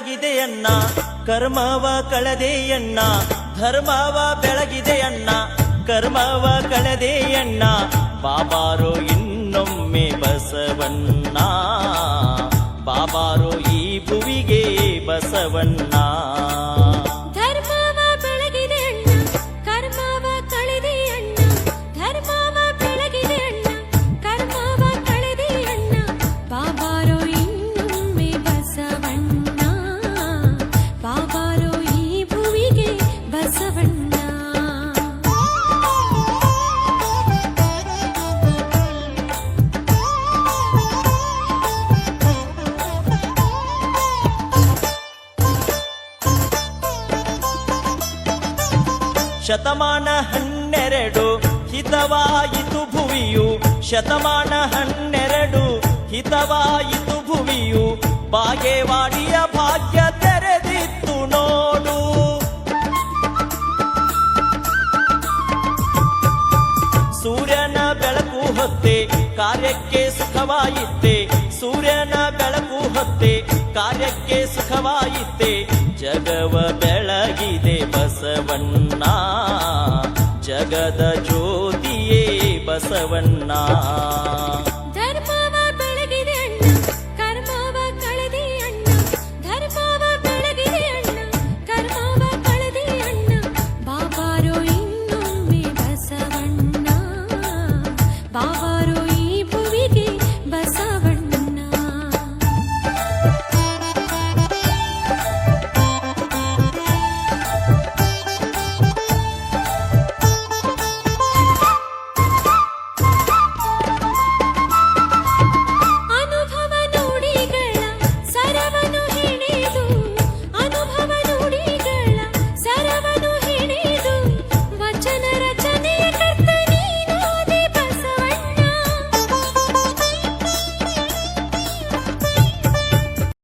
ಬೆಳಗಿದೆಯಣ್ಣ ಕರ್ಮವ ಕಳೆದೆಯಣ್ಣ ಧರ್ಮವ ಬೆಳಗಿದೆಯಣ್ಣ ಕರ್ಮವ ಕಳೆದೆಯಣ್ಣ ಬಾಬಾರೋ ಇನ್ನೊಮ್ಮೆ ಬಸವಣ್ಣ ಬಾಬಾರೋ ಈ ಭುವಿಗೆ ಬಸವಣ್ಣ ಶತಮಾನ 12 ಹಿತವಾಯಿತು ಭುವಿಯು ಶತಮಾನ 12 ಹಿತವಾಯಿತು ಭುವಿಯು ಬಾಗೇವಾಡಿಯ ಭಾಗ್ಯ ತೆರೆದಿತ್ತು ನೋಡು ಸೂರ್ಯನ ಬೆಳಕು ಹೊತ್ತೆ ಕಾರ್ಯಕ್ಕೆ ಸುಖವಾಯಿತೆ ಸೂರ್ಯನ ಬೆಳಕು ಹೊತ್ತೆ ಕಾರ್ಯಕ್ಕೆ ಸುಖವಾಯಿತೆ ಜಗವ ಬೆಳಗಿದೆ ಬಸವಣ್ಣ ಜಗದ ಜ್ಯೋತಿಯೇ ಬಸವಣ್ಣ